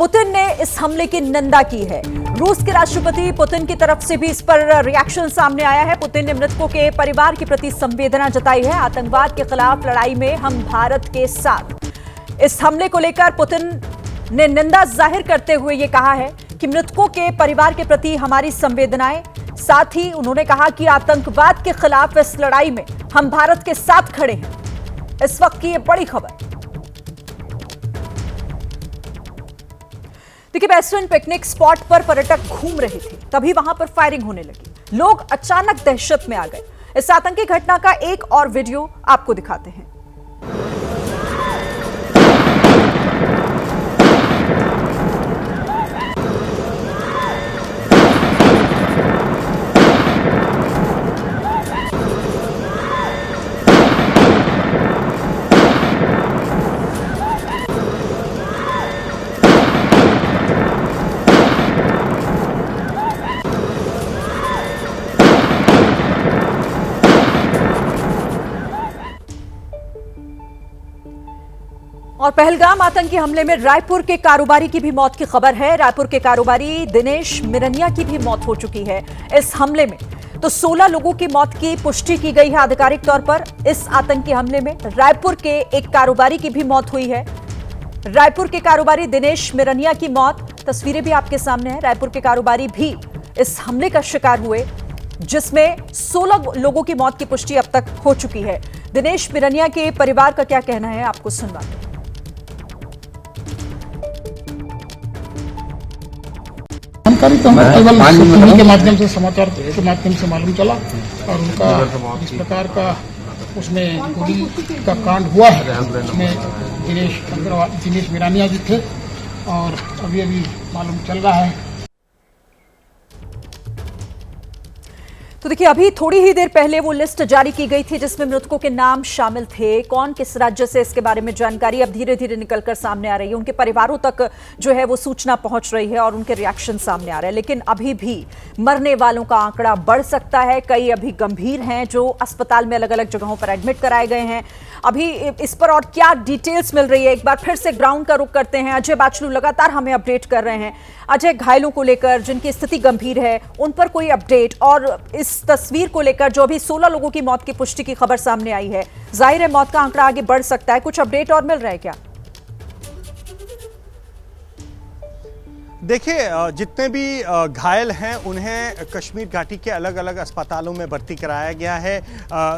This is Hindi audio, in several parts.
पुतिन ने इस हमले की निंदा की है। रूस के राष्ट्रपति पुतिन की तरफ से भी इस पर रिएक्शन सामने आया है। पुतिन ने मृतकों के परिवार के प्रति संवेदना जताई है। आतंकवाद के खिलाफ लड़ाई में हम भारत के साथ। इस हमले को लेकर पुतिन ने निंदा जाहिर करते हुए यह कहा है कि मृतकों के परिवार के प्रति हमारी संवेदनाएं, साथ ही उन्होंने कहा कि आतंकवाद के खिलाफ इस लड़ाई में हम भारत के साथ खड़े हैं। इस वक्त की यह बड़ी खबर। देखिए, वेस्टर्न पिकनिक स्पॉट पर पर्यटक घूम रहे थे, तभी वहां पर फायरिंग होने लगी। लोग अचानक दहशत में आ गए। इस आतंकी घटना का एक और वीडियो आपको दिखाते हैं। और पहलगाम आतंकी हमले में रायपुर के कारोबारी की भी मौत की खबर है। रायपुर के कारोबारी दिनेश मिरनिया की भी मौत हो चुकी है इस हमले में। तो 16 लोगों की मौत की पुष्टि की गई है आधिकारिक तौर पर। इस आतंकी हमले में रायपुर के एक कारोबारी की भी मौत हुई है। रायपुर के कारोबारी दिनेश मिरनिया की मौत, तस्वीरें भी आपके सामने हैं। रायपुर के कारोबारी भी इस हमले का शिकार हुए, जिसमें 16 लोगों की मौत की पुष्टि अब तक हो चुकी है। दिनेश मिरनिया के परिवार का क्या कहना है, आपको सुनवाते हैं। जानकारी तो हमें केवल टीवी के माध्यम से, समाचार के माध्यम से मालूम चला और उनका इस प्रकार का उसमें गोली का कांड हुआ है। उसमें दिनेश मिरानिया जी थे और अभी मालूम चल रहा है। तो देखिए, अभी थोड़ी ही देर पहले वो लिस्ट जारी की गई थी जिसमें मृतकों के नाम शामिल थे। कौन किस राज्य से, इसके बारे में जानकारी अब धीरे धीरे निकलकर सामने आ रही है। उनके परिवारों तक जो है वो सूचना पहुंच रही है और उनके रिएक्शन सामने आ रहे हैं। लेकिन अभी भी मरने वालों का आंकड़ा बढ़ सकता है। कई अभी गंभीर हैं जो अस्पताल में अलग अलग जगहों पर एडमिट कराए गए हैं। अभी इस पर और क्या डिटेल्स मिल रही है, एक बार फिर से ग्राउंड का रुख करते हैं। अजय बाचलू लगातार हमें अपडेट कर रहे हैं। अजय, घायलों को लेकर जिनकी स्थिति गंभीर है, उन पर कोई अपडेट, और इस तस्वीर को लेकर जो अभी 16 लोगों की मौत की पुष्टि की खबर सामने आई है, जाहिर है मौत का आंकड़ा आगे बढ़ सकता है। कुछ अपडेट और मिल रहा है क्या? देखिए, जितने भी घायल हैं उन्हें कश्मीर घाटी के अलग अलग अस्पतालों में भर्ती कराया गया है।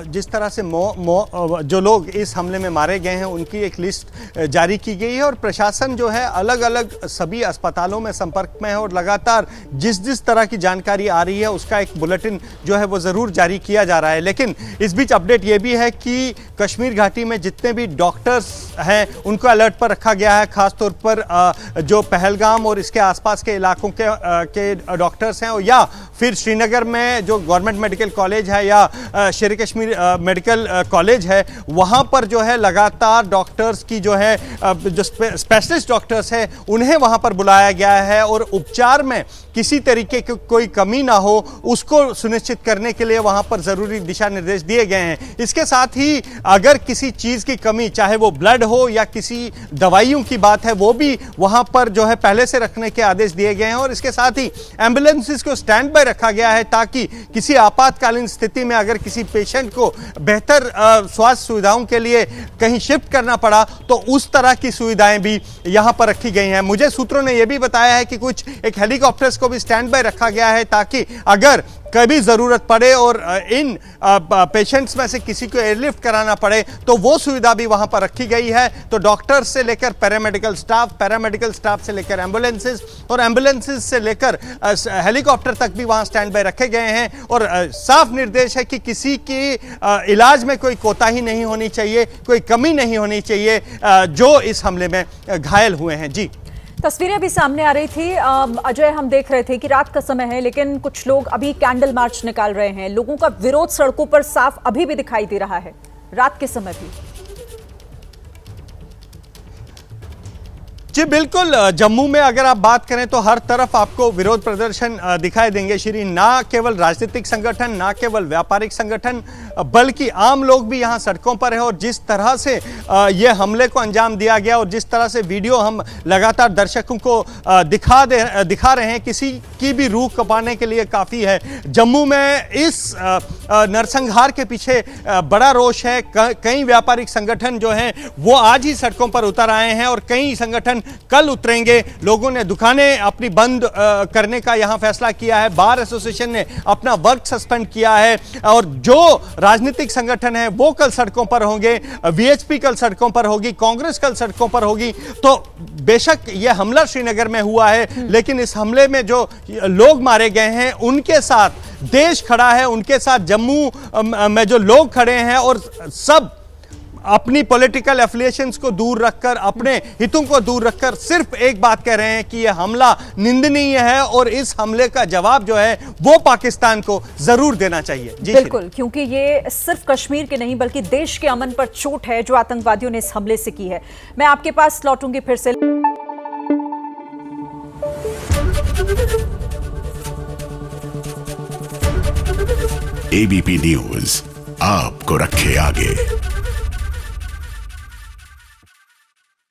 जिस तरह से जो लोग इस हमले में मारे गए हैं उनकी एक लिस्ट जारी की गई है और प्रशासन जो है अलग अलग सभी अस्पतालों में संपर्क में है और लगातार जिस तरह की जानकारी आ रही है उसका एक बुलेटिन जो है वो ज़रूर जारी किया जा रहा है। लेकिन इस बीच अपडेट ये भी है कि कश्मीर घाटी में जितने भी डॉक्टर्स हैं उनको अलर्ट पर रखा गया है। ख़ासतौर पर जो पहलगाम और इसके आसपास के इलाकों के डॉक्टर्स हैं, या फिर श्रीनगर में जो गवर्नमेंट मेडिकल कॉलेज है या शेर कश्मीर मेडिकल कॉलेज है, वहां पर जो है लगातार डॉक्टर्स की जो है जो स्पेशलिस्ट डॉक्टर्स हैं उन्हें वहां पर बुलाया गया है और उपचार में किसी तरीके की कोई कमी ना हो उसको सुनिश्चित करने के लिए वहां पर जरूरी दिशा निर्देश दिए गए हैं। इसके साथ ही अगर किसी चीज की कमी, चाहे वो ब्लड हो या किसी दवाइयों की बात है, वो भी वहां पर जो है पहले से रखने के आदेश दिए गए हैं। और इसके साथ ही एम्बुलेंसेस को स्टैंड बाय रखा गया है ताकि किसी आपातकालीन स्थिति में अगर किसी पेशेंट को बेहतर स्वास्थ्य सुविधाओं के लिए कहीं शिफ्ट करना पड़ा तो उस तरह की सुविधाएं भी यहां पर रखी गई हैं। मुझे सूत्रों ने यह भी बताया है कि कुछ एक हेलीकॉप्टर्स को भी स्टैंड बाय रखा गया है ताकि अगर कभी जरूरत पड़े और इन पेशेंट्स में से किसी को एयरलिफ्ट कराना पड़े तो वो सुविधा भी वहां पर रखी गई है। तो डॉक्टर्स से लेकर पैरामेडिकल स्टाफ से लेकर एम्बुलेंसेस और एम्बुलेंसेस से लेकर हेलीकॉप्टर तक भी वहां स्टैंड बाय रखे गए हैं और साफ निर्देश है कि किसी की इलाज में कोई कोताही नहीं होनी चाहिए, कोई कमी नहीं होनी चाहिए जो इस हमले में घायल हुए हैं। जी, तस्वीरें भी सामने आ रही थी। अजय, हम देख रहे थे कि रात का समय है लेकिन कुछ लोग अभी कैंडल मार्च निकाल रहे हैं। लोगों का विरोध सड़कों पर साफ अभी भी दिखाई दे रहा है, रात के समय भी। जी बिल्कुल, जम्मू में अगर आप बात करें तो हर तरफ आपको विरोध प्रदर्शन दिखाई देंगे श्री। ना केवल राजनीतिक संगठन, ना केवल व्यापारिक संगठन, बल्कि आम लोग भी यहाँ सड़कों पर हैं। और जिस तरह से ये हमले को अंजाम दिया गया और जिस तरह से वीडियो हम लगातार दर्शकों को दिखा रहे हैं, किसी की भी रूह कपाने के लिए काफ़ी है। जम्मू में इस नरसंहार के पीछे बड़ा रोष है। कई व्यापारिक संगठन जो हैं वो आज ही सड़कों पर उतर आए हैं और कई संगठन कल उतरेंगे। लोगों ने दुकानें अपनी बंद करने का यहां फैसला किया है। बार एसोसिएशन ने अपना वर्क सस्पेंड किया है और जो राजनीतिक संगठन है वो कल सड़कों पर होंगे। वीएचपी कल सड़कों पर होगी, कांग्रेस कल सड़कों पर होगी। तो बेशक यह हमला श्रीनगर में हुआ है, लेकिन इस हमले में जो लोग मारे गए हैं उनके साथ देश खड़ा है, उनके साथ जम्मू में जो लोग खड़े हैं और सब अपनी पॉलिटिकल एफिलिएशंस को दूर रखकर, अपने हितों को दूर रखकर सिर्फ एक बात कह रहे हैं कि यह हमला निंदनीय है और इस हमले का जवाब जो है वो पाकिस्तान को जरूर देना चाहिए। जी बिल्कुल, क्योंकि ये सिर्फ कश्मीर के नहीं बल्कि देश के अमन पर चोट है जो आतंकवादियों ने इस हमले से की है। मैं आपके पास लौटूंगी फिर से। एबीपी न्यूज आपको रखे आगे।